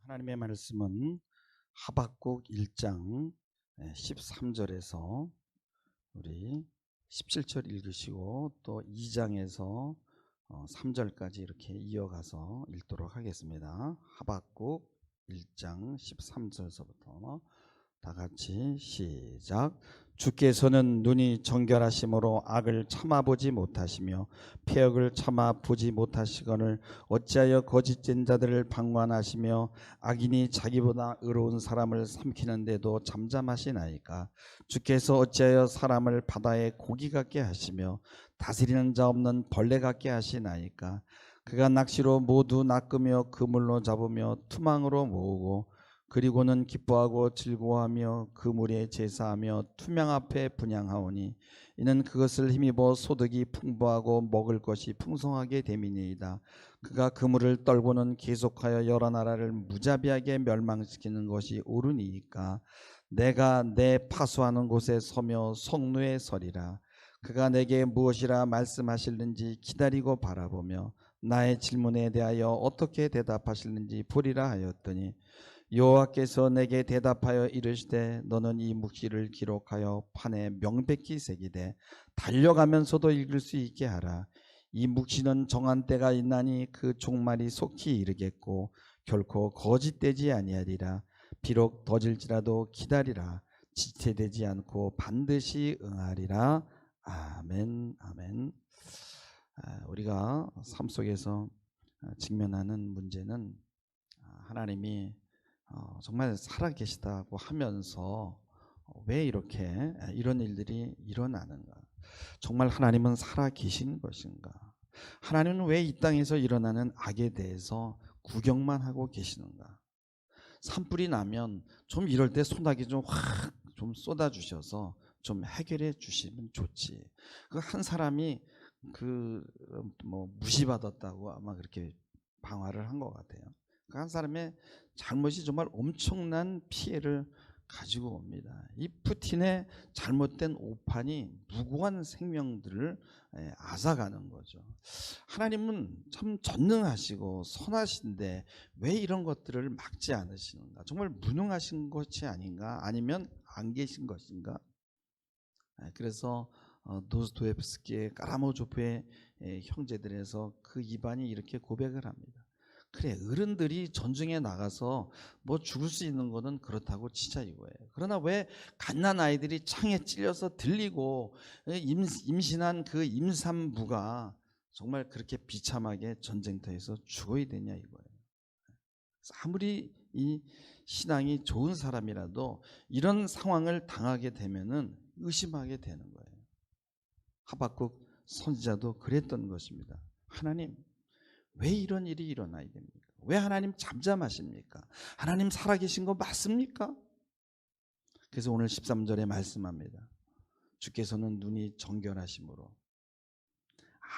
하나님의 말씀은 하박국 1장 13절에서 우리 17절 읽으시고 또 2장에서 3절까지 이렇게 이어가서 읽도록 하겠습니다. 하박국 1장 13절서부터 다 같이 시작. 주께서는 눈이 정결하심으로 악을 참아보지 못하시며 패역을 참아보지 못하시거늘 어찌하여 거짓된 자들을 방관하시며 악인이 자기보다 의로운 사람을 삼키는데도 잠잠하시나이까. 주께서 어찌하여 사람을 바다의 고기 같게 하시며 다스리는 자 없는 벌레 같게 하시나이까. 그가 낚시로 모두 낚으며 그물로 잡으며 투망으로 모으고 그리고는 기뻐하고 즐거워하며 그물에 제사하며 투명 앞에 분향하오니 이는 그것을 힘입어 소득이 풍부하고 먹을 것이 풍성하게 됨이니이다. 그가 그물을 떨고는 계속하여 여러 나라를 무자비하게 멸망시키는 것이 옳으니이까. 내가 내 파수하는 곳에 서며 성루에 서리라. 그가 내게 무엇이라 말씀하실는지 기다리고 바라보며 나의 질문에 대하여 어떻게 대답하실는지 보리라 하였더니 여호와께서 내게 대답하여 이르시되 너는 이 묵시를 기록하여 판에 명백히 새기되 달려가면서도 읽을 수 있게 하라. 이 묵시는 정한 때가 있나니 그 종말이 속히 이르겠고 결코 거짓되지 아니하리라. 비록 더딜지라도 기다리라. 지체되지 않고 반드시 응하리라. 아멘. 아멘. 우리가 삶 속에서 직면하는 문제는 하나님이 정말 살아계시다고 하면서 왜 이렇게 이런 일들이 일어나는가? 정말 하나님은 살아계신 것인가? 하나님은 왜 이 땅에서 일어나는 악에 대해서 구경만 하고 계시는가? 산불이 나면 좀 이럴 때 소나기 좀 확 좀 쏟아주셔서 좀 해결해 주시면 좋지. 그 한 사람이 그 뭐 무시받았다고 아마 그렇게 방화를 한 것 같아요. 그 한 사람의 잘못이 정말 엄청난 피해를 가지고 옵니다. 이 푸틴의 잘못된 오판이 무고한 생명들을 앗아가는 거죠. 하나님은 참 전능하시고 선하신데 왜 이런 것들을 막지 않으시는가? 정말 무능하신 것이 아닌가? 아니면 안 계신 것인가? 그래서 도스토옙스키의 까라모조프의 형제들에서 그 이반이 이렇게 고백을 합니다. 그래, 어른들이 전쟁에 나가서 뭐 죽을 수 있는 거는 그렇다고 치자 이거예요. 그러나 왜 갓난 아이들이 창에 찔려서 들리고 임신한 그 임산부가 정말 그렇게 비참하게 전쟁터에서 죽어야 되냐 이거예요. 아무리 이 신앙이 좋은 사람이라도 이런 상황을 당하게 되면은 의심하게 되는 거예요. 하박국 선지자도 그랬던 것입니다. 하나님, 왜 이런 일이 일어나야 됩니까? 왜 하나님 잠잠하십니까? 하나님 살아계신 거 맞습니까? 그래서 오늘 13절에 말씀합니다. 주께서는 눈이 정결하심으로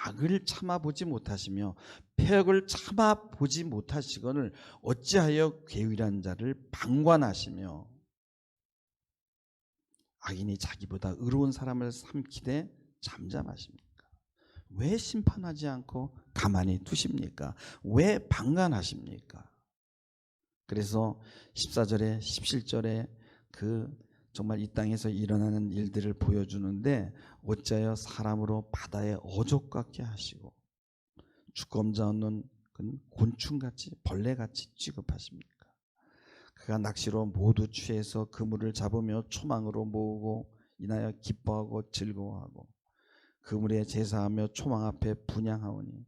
악을 참아보지 못하시며 패역을 참아보지 못하시거늘 어찌하여 괴위한 자를 방관하시며 악인이 자기보다 의로운 사람을 삼키되 잠잠하십니까? 왜 심판하지 않고 가만히 두십니까? 왜 방관하십니까? 그래서 14절에 17절에 그 정말 이 땅에서 일어나는 일들을 보여주는데 어찌하여 사람으로 바다의 어족 같게 하시고 주검자 없는 곤충같이 벌레같이 취급하십니까? 그가 낚시로 모두 취해서 그물을 잡으며 초망으로 모으고 인하여 기뻐하고 즐거워하고 그물에 제사하며 초망 앞에 분향하오니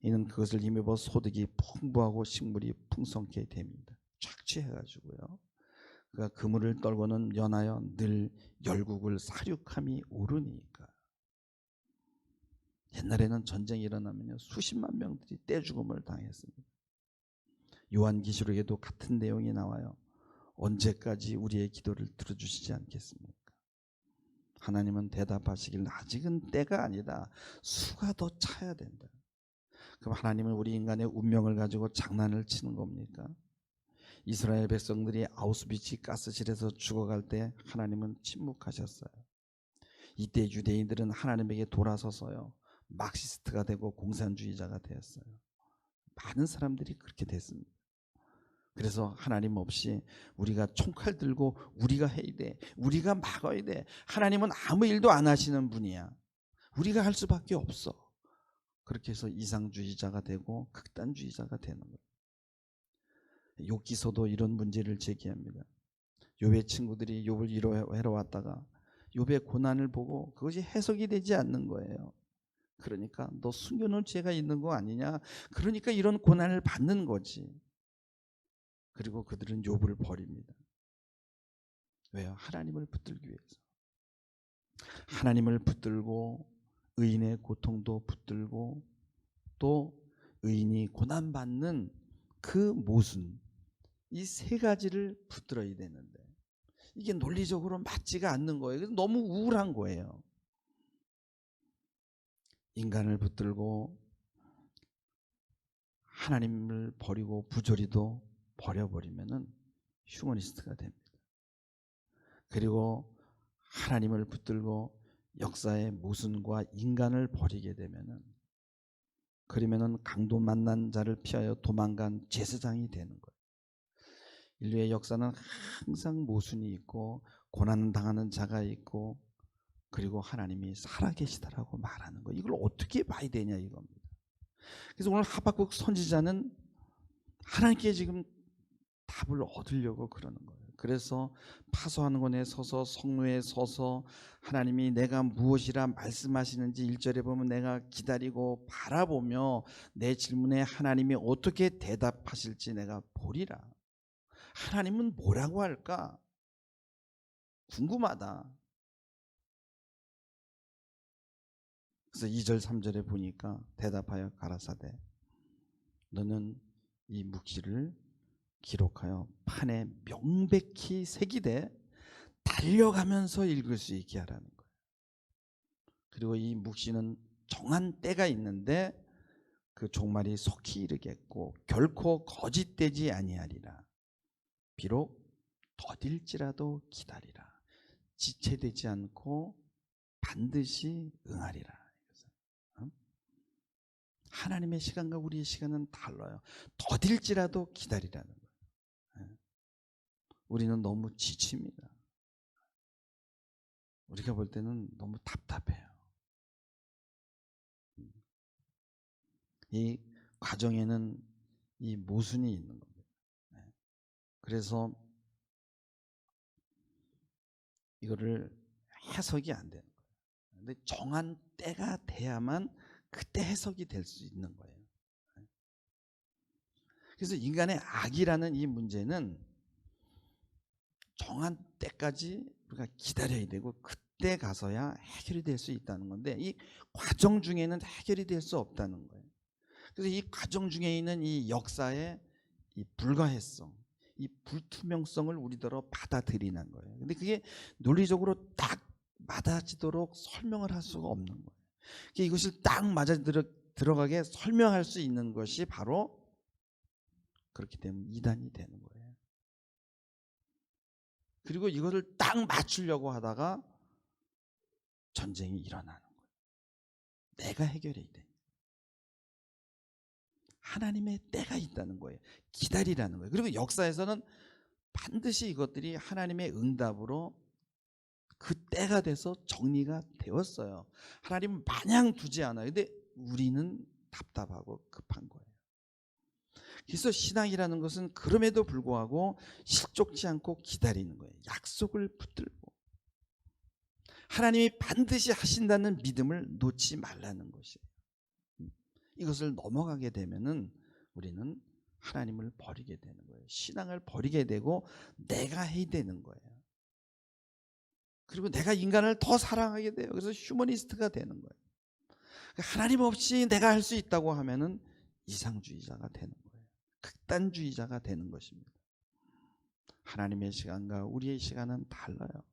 이는 그것을 힘입어 소득이 풍부하고 식물이 풍성케 됩니다. 착취해가지고요. 그가 그물을 떨고는 연하여 늘 열국을 사륙함이 오르니까. 옛날에는 전쟁이 일어나면요 수십만 명들이 떼죽음을 당했습니다. 요한계시록에도 같은 내용이 나와요. 언제까지 우리의 기도를 들어주시지 않겠습니까? 하나님은 대답하시길 아직은 때가 아니다. 수가 더 차야 된다. 그럼 하나님은 우리 인간의 운명을 가지고 장난을 치는 겁니까? 이스라엘 백성들이 아우슈비츠 가스실에서 죽어갈 때 하나님은 침묵하셨어요. 이때 유대인들은 하나님에게 돌아서서요 막시스트가 되고 공산주의자가 되었어요. 많은 사람들이 그렇게 됐습니다. 그래서 하나님 없이 우리가 총칼 들고 우리가 해야 돼, 우리가 막아야 돼. 하나님은 아무 일도 안 하시는 분이야. 우리가 할 수밖에 없어. 그렇게 해서 이상주의자가 되고 극단주의자가 되는 거예요. 욥기서도 이런 문제를 제기합니다. 욥의 친구들이 욥을 위로하러 왔다가 욥의 고난을 보고 그것이 해석이 되지 않는 거예요. 그러니까 너 숨겨놓은 죄가 있는 거 아니냐, 그러니까 이런 고난을 받는 거지. 그리고 그들은 욥을 버립니다. 왜요? 하나님을 붙들기 위해서. 하나님을 붙들고 의인의 고통도 붙들고 또 의인이 고난받는 그 모순, 이 세 가지를 붙들어야 되는데 이게 논리적으로 맞지가 않는 거예요. 그래서 너무 우울한 거예요. 인간을 붙들고 하나님을 버리고 부조리도 버려버리면은 휴머니스트가 됩니다. 그리고 하나님을 붙들고 역사의 모순과 인간을 버리게 되면은, 그러면은 강도 만난 자를 피하여 도망간 제사장이 되는 거예요. 인류의 역사는 항상 모순이 있고 고난 당하는 자가 있고 그리고 하나님이 살아계시다라고 말하는 거예요. 이걸 어떻게 봐야 되냐 이겁니다. 그래서 오늘 하박국 선지자는 하나님께 지금 답을 얻으려고 그러는 거예요. 그래서 파수하는 곳에 서서 성루에 서서 하나님이 내가 무엇이라 말씀하시는지 1절에 보면 내가 기다리고 바라보며 내 질문에 하나님이 어떻게 대답하실지 내가 보리라. 하나님은 뭐라고 할까? 궁금하다. 그래서 2절 3절에 보니까 대답하여 가라사대 너는 이 묵시를 기록하여 판에 명백히 새기되 달려가면서 읽을 수 있게 하라는 거예요. 그리고 이 묵시는 정한 때가 있는데 그 종말이 속히 이르겠고 결코 거짓되지 아니하리라. 비록 더딜지라도 기다리라. 지체되지 않고 반드시 응하리라. 하나님의 시간과 우리의 시간은 달라요. 더딜지라도 기다리라는 거예요. 우리는 너무 지칩니다. 우리가 볼 때는 너무 답답해요. 이 과정에는 이 모순이 있는 겁니다. 그래서 이거를 해석이 안 되는 거예요. 근데 정한 때가 돼야만 그때 해석이 될 수 있는 거예요. 그래서 인간의 악이라는 이 문제는 정한 때까지 우리가 기다려야 되고 그때 가서야 해결이 될 수 있다는 건데 이 과정 중에는 해결이 될 수 없다는 거예요. 그래서 이 과정 중에 있는 이 역사의 이 불가해성, 이 불투명성을 우리더러 받아들이는 거예요. 근데 그게 논리적으로 딱 맞아지도록 설명을 할 수가 없는 거예요. 이것을 딱 맞아 들어가게 설명할 수 있는 것이 바로 그렇기 때문에 이단이 되는 거예요. 그리고 이것을 딱 맞추려고 하다가 전쟁이 일어나는 거예요. 내가 해결해야 돼. 하나님의 때가 있다는 거예요. 기다리라는 거예요. 그리고 역사에서는 반드시 이것들이 하나님의 응답으로 그 때가 돼서 정리가 되었어요. 하나님은 마냥 두지 않아요. 근데 우리는 답답하고 급한 거예요. 그래서 신앙이라는 것은 그럼에도 불구하고 실족지 않고 기다리는 거예요. 약속을 붙들고 하나님이 반드시 하신다는 믿음을 놓지 말라는 것이에요. 이것을 넘어가게 되면은 우리는 하나님을 버리게 되는 거예요. 신앙을 버리게 되고 내가 해야 되는 거예요. 그리고 내가 인간을 더 사랑하게 돼요. 그래서 휴머니스트가 되는 거예요. 하나님 없이 내가 할 수 있다고 하면은 이상주의자가 되는 거예요. 극단주의자가 되는 것입니다. 하나님의 시간과 우리의 시간은 달라요.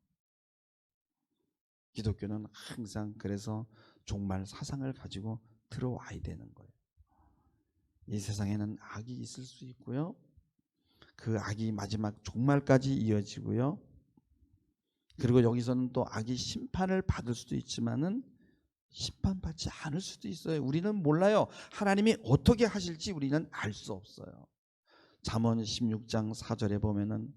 기독교는 항상 그래서 종말 사상을 가지고 들어와야 되는 거예요. 이 세상에는 악이 있을 수 있고요. 그 악이 마지막 종말까지 이어지고요. 그리고 여기서는 또 악이 심판을 받을 수도 있지만은 심판받지 않을 수도 있어요. 우리는 몰라요. 하나님이 어떻게 하실지 우리는 알 수 없어요. 잠언 16장 4절에 보면은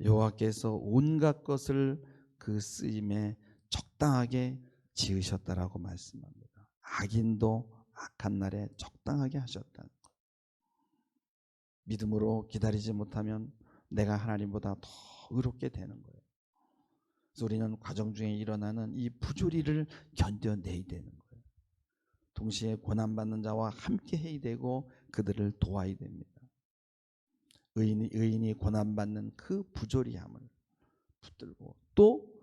여호와께서 온갖 것을 그 쓰임에 적당하게 지으셨다라고 말씀합니다. 악인도 악한 날에 적당하게 하셨다는 것. 믿음으로 기다리지 못하면 내가 하나님보다 더 의롭게 되는 거예요. 그래서 우리는 과정 중에 일어나는 이 부조리를 견뎌내야 되는 거예요. 동시에 고난받는 자와 함께 해야 되고 그들을 도와야 됩니다. 의인이 고난받는 그 부조리함을 붙들고 또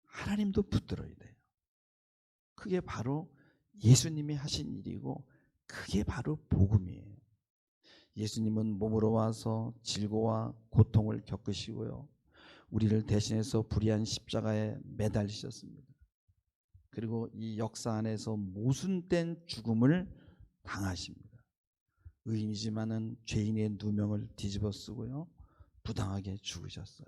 하나님도 붙들어야 돼요. 그게 바로 예수님이 하신 일이고 그게 바로 복음이에요. 예수님은 몸으로 와서 질고와 고통을 겪으시고요. 우리를 대신해서 불의한 십자가에 매달리셨습니다. 그리고 이 역사 안에서 모순된 죽음을 당하십니다. 의인이지만은 죄인의 누명을 뒤집어 쓰고요. 부당하게 죽으셨어요.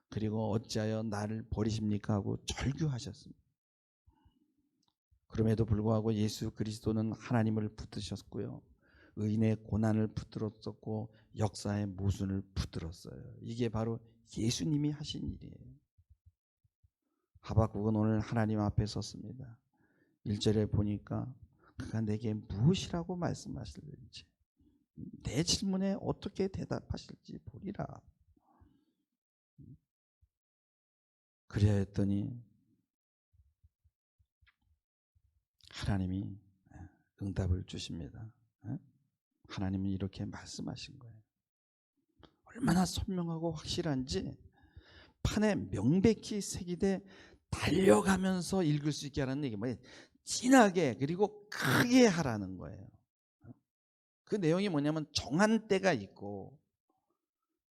그리고 어찌하여 나를 버리십니까 하고 절규하셨습니다. 그럼에도 불구하고 예수 그리스도는 하나님을 붙드셨고요. 의인의 고난을 붙들었었고 역사의 모순을 붙들었어요. 이게 바로 예수님이 하신 일이에요. 하박국은 오늘 하나님 앞에 섰습니다. 1절에 보니까 그가 내게 무엇이라고 말씀하실는지 내 질문에 어떻게 대답하실지 보리라. 그래야 했더니 하나님이 응답을 주십니다. 하나님은 이렇게 말씀하신 거예요. 얼마나 선명하고 확실한지 판에 명백히 새기되 달려가면서 읽을 수 있게 하라는 얘기 뭐예요? 진하게 그리고 크게 하라는 거예요. 그 내용이 뭐냐면 정한 때가 있고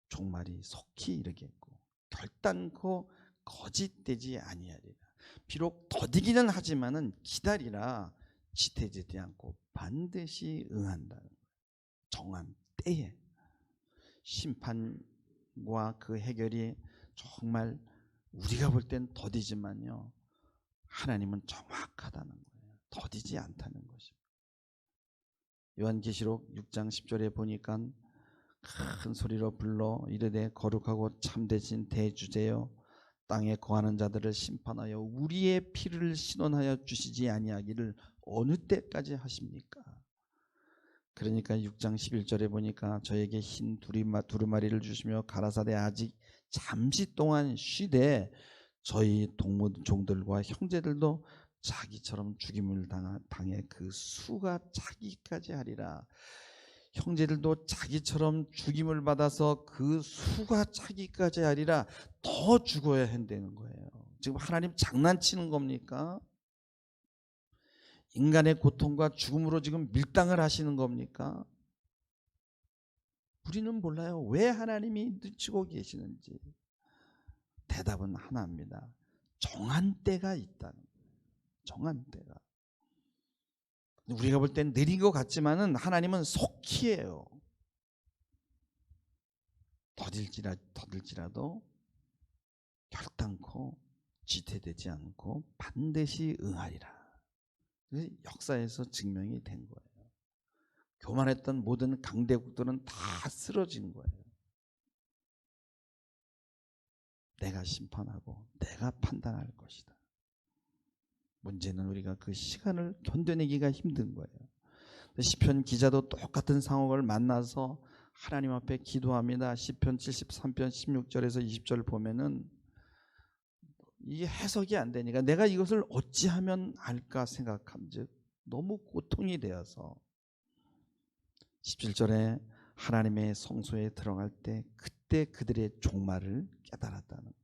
종말이 속히 이르겠고 결단코 거짓되지 아니하리라. 비록 더디기는 하지만은 기다리라. 지태지지 않고 반드시 응한다는 거예요. 정한 때에 심판과 그 해결이 정말 우리가 볼 땐 더디지만요. 하나님은 정확하다는 거예요. 더디지 않다는 것입니다. 요한계시록 6장 10절에 보니까 큰 소리로 불러 이르되 거룩하고 참되신 대주제여 땅에 거하는 자들을 심판하여 우리의 피를 신원하여 주시지 아니하기를 어느 때까지 하십니까? 그러니까 6장 11절에 보니까 저에게 흰 두루마리를 주시며 가라사대 아직 잠시 동안 쉬되 저희 동무종들과 형제들도 자기처럼 죽임을 당해 그 수가 차기까지 하리라. 형제들도 자기처럼 죽임을 받아서 그 수가 차기까지 하리라. 더 죽어야 한다는 거예요. 지금 하나님 장난치는 겁니까? 인간의 고통과 죽음으로 지금 밀당을 하시는 겁니까? 우리는 몰라요. 왜 하나님이 늦추고 계시는지. 대답은 하나입니다. 정한 때가 있다는 거예요. 정한 때가. 우리가 볼 땐 느린 것 같지만은 하나님은 속히예요. 더딜지라도 결단코 지체되지 않고 반드시 응하리라. 역사에서 증명이 된 거예요. 교만했던 모든 강대국들은 다 쓰러진 거예요. 내가 심판하고 내가 판단할 것이다. 문제는 우리가 그 시간을 견뎌내기가 힘든 거예요. 시편 기자도 똑같은 상황을 만나서 하나님 앞에 기도합니다. 시편 73편 16절에서 20절 보면은 이게 해석이 안 되니까 내가 이것을 어찌하면 알까 생각함즉 너무 고통이 되어서 17절에 하나님의 성소에 들어갈 때 그때 그들의 종말을 깨달았다는 거예요.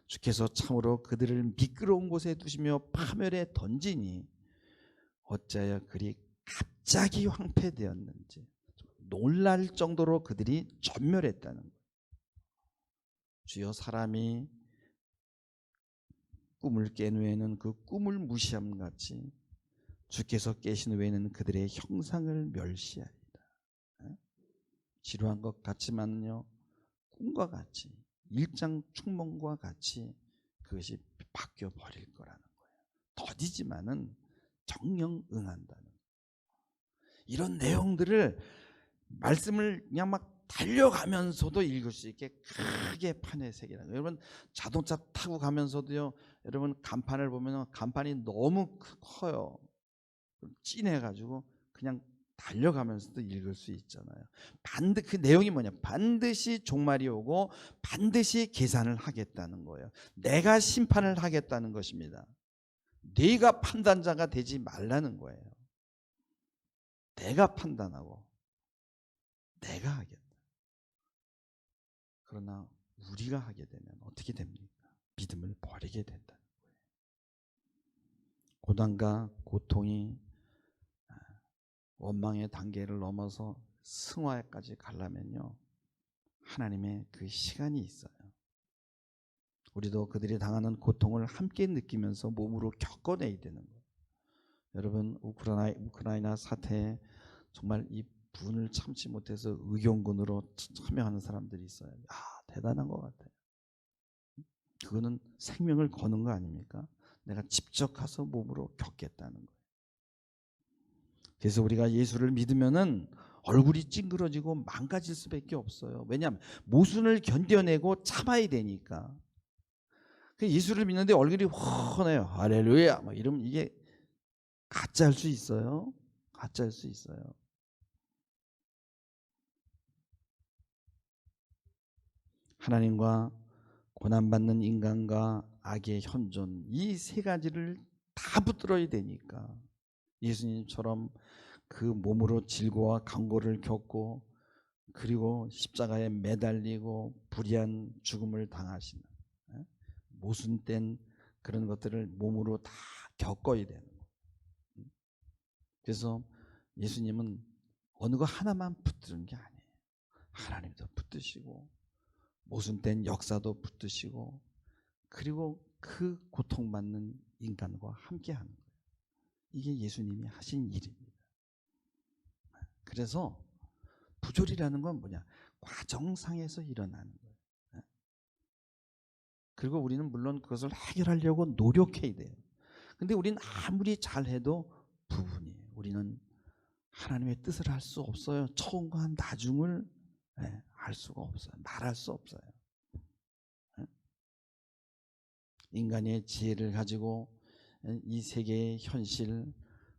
주께서 참으로 그들을 미끄러운 곳에 두시며 파멸에 던지니 어찌하여 그리 갑자기 황폐되었는지 놀랄 정도로 그들이 전멸했다는 거예요. 주여 사람이 꿈을 깬 후에는 그 꿈을 무시함 같이 주께서 깨신 후에는 그들의 형상을 멸시하리다. 지루한 것 같지만요 꿈과 같이 일장춘몽과 같이 그것이 바뀌어 버릴 거라는 거예요. 더디지만은 정령 응한다는 거예요. 이런 내용들을 말씀을 그냥 막 달려가면서도 읽을 수 있게 크게 판에 새기라는 거예요. 여러분 자동차 타고 가면서도요. 여러분 간판을 보면 간판이 너무 커요. 진해가지고 그냥 달려가면서도 읽을 수 있잖아요. 그 내용이 뭐냐? 반드시 종말이 오고 반드시 계산을 하겠다는 거예요. 내가 심판을 하겠다는 것입니다. 네가 판단자가 되지 말라는 거예요. 내가 판단하고 내가 하겠다. 그러나 우리가 하게 되면 어떻게 됩니까? 믿음을 버리게 된다는 거예요. 고난과 고통이 원망의 단계를 넘어서 승화까지 가려면요, 하나님의 그 시간이 있어요. 우리도 그들이 당하는 고통을 함께 느끼면서 몸으로 겪어내야 되는 거예요. 여러분 우크라이나 사태에 정말 이 분을 참지 못해서 의경군으로 참여하는 사람들이 있어요. 대단한 것 같아요. 그거는 생명을 거는 거 아닙니까? 내가 직접 가서 몸으로 겪겠다는 거예요. 그래서 우리가 예수를 믿으면은 얼굴이 찡그러지고 망가질 수밖에 없어요. 왜냐하면 모순을 견뎌내고 참아야 되니까. 예수를 믿는데 얼굴이 훤해요. 할렐루야 막 이러면 이게 가짜일 수 있어요. 가짜일 수 있어요. 하나님과 고난받는 인간과 악의 현존, 이 세 가지를 다 붙들어야 되니까 예수님처럼 그 몸으로 질고와 강고를 겪고 그리고 십자가에 매달리고 불의한 죽음을 당하시는 모순된 그런 것들을 몸으로 다 겪어야 되는 거예요. 그래서 예수님은 어느 거 하나만 붙드는 게 아니에요. 하나님도 붙드시고 모순된 역사도 붙드시고 그리고 그 고통받는 인간과 함께하는 거예요. 이게 예수님이 하신 일입니다. 그래서 부조리라는 건 뭐냐? 과정상에서 일어나는 거예요. 그리고 우리는 물론 그것을 해결하려고 노력해야 돼요. 근데 우리는 아무리 잘해도 부분이에요. 우리는 하나님의 뜻을 할 수 없어요. 처음과 나중을 알 수가 없어요. 말할 수 없어요. 인간의 지혜를 가지고 이 세계의 현실,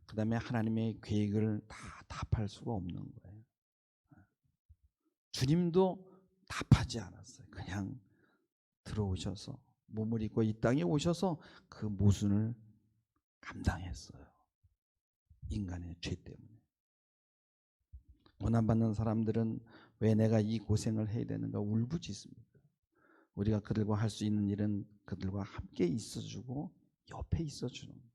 그 다음에 하나님의 계획을 다 답할 수가 없는 거예요. 주님도 답하지 않았어요. 그냥 들어오셔서 몸을 입고 이 땅에 오셔서 그 모순을 감당했어요. 인간의 죄 때문에. 고난받는 사람들은 왜 내가 이 고생을 해야 되는가 울부짖습니다. 우리가 그들과 할 수 있는 일은 그들과 함께 있어주고 옆에 있어주는 거예요.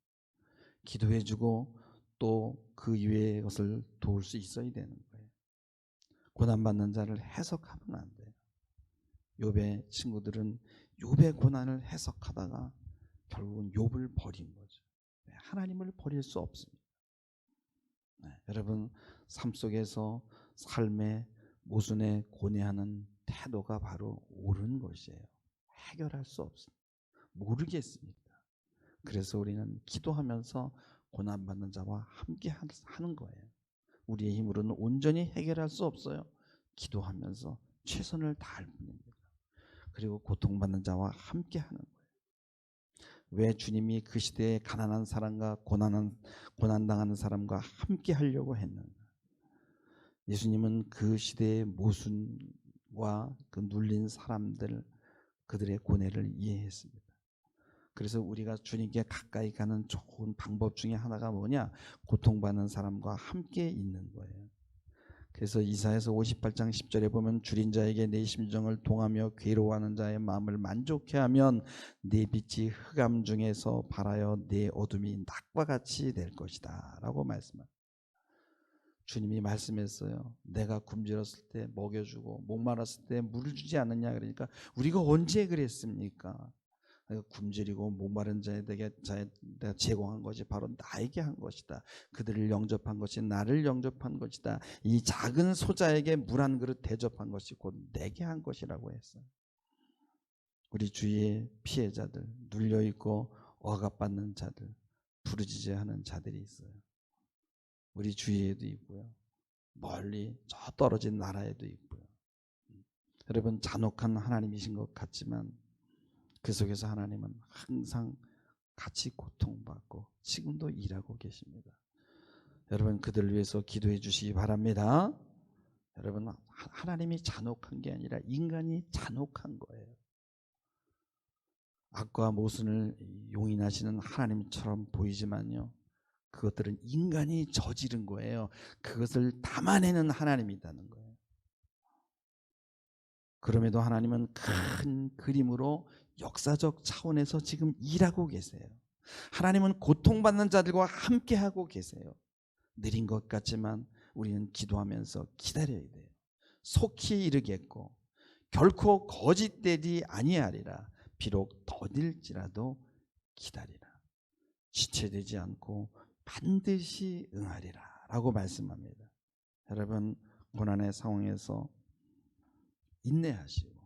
기도해주고 또 그 이외의 것을 도울 수 있어야 되는 거예요. 고난받는 자를 해석하면 안 돼요. 욥의 친구들은 욥의 고난을 해석하다가 결국은 욥을 버린 거죠. 하나님을 버릴 수 없습니다. 여러분 삶 속에서 삶의 모순에 고뇌하는 태도가 바로 옳은 것이에요. 해결할 수 없습니다. 모르겠습니다. 그래서 우리는 기도하면서 고난받는 자와 함께 하는 거예요. 우리의 힘으로는 온전히 해결할 수 없어요. 기도하면서 최선을 다할 뿐입니다. 그리고 고통받는 자와 함께 하는 거예요. 왜 주님이 그 시대에 가난한 사람과 고난당하는 사람과 함께 하려고 했는가? 예수님은 그 시대의 모순과 그 눌린 사람들, 그들의 고뇌를 이해했습니다. 그래서 우리가 주님께 가까이 가는 좋은 방법 중에 하나가 뭐냐? 고통받는 사람과 함께 있는 거예요. 그래서 이사야서 58장 10절에 보면 줄인 자에게 내 심정을 동하며 괴로워하는 자의 마음을 만족해 하면 내 빛이 흑암 중에서 발하여 내 어둠이 낮과 같이 될 것이다 라고 말씀합니다. 주님이 말씀했어요. 내가 굶주렸을 때 먹여주고 목마랐을 때 물을 주지 않느냐. 그러니까 우리가 언제 그랬습니까? 굶주리고 목마른 자에게 내가 제공한 것이 바로 나에게 한 것이다. 그들을 영접한 것이 나를 영접한 것이다. 이 작은 소자에게 물 한 그릇 대접한 것이 곧 내게 한 것이라고 했어요. 우리 주위의 피해자들, 눌려있고 억압받는 자들, 부르짖어하는 자들이 있어요. 우리 주위에도 있고요. 멀리 저 떨어진 나라에도 있고요. 여러분, 잔혹한 하나님이신 것 같지만 그 속에서 하나님은 항상 같이 고통받고 지금도 일하고 계십니다. 여러분, 그들을 위해서 기도해 주시기 바랍니다. 여러분, 하나님이 잔혹한 게 아니라 인간이 잔혹한 거예요. 악과 모순을 용인하시는 하나님처럼 보이지만요, 그것들은 인간이 저지른 거예요. 그것을 담아내는 하나님이 있다는 거예요. 그럼에도 하나님은 큰 그림으로 역사적 차원에서 지금 일하고 계세요. 하나님은 고통받는 자들과 함께하고 계세요. 느린 것 같지만 우리는 기도하면서 기다려야 돼요. 속히 이르겠고 결코 거짓되지 아니하리라. 비록 더딜지라도 기다리라. 지체되지 않고 반드시 응하리라 라고 말씀합니다. 여러분, 고난의 상황에서 인내하시고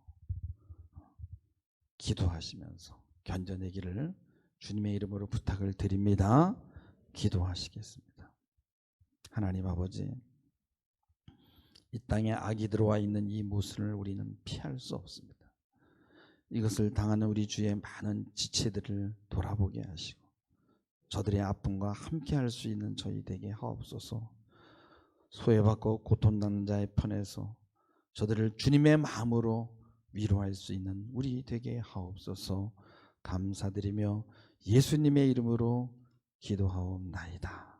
기도하시면서 견뎌내기를 주님의 이름으로 부탁을 드립니다. 기도하시겠습니다. 하나님 아버지, 이 땅에 악이 들어와 있는 이 모순을 우리는 피할 수 없습니다. 이것을 당하는 우리 주의 많은 지체들을 돌아보게 하시고 저들의 아픔과 함께할 수 있는 저희 되게 하옵소서. 소외받고 고통받는 자의 편에서 저들을 주님의 마음으로 위로할 수 있는 우리 되게 하옵소서. 감사드리며 예수님의 이름으로 기도하옵나이다.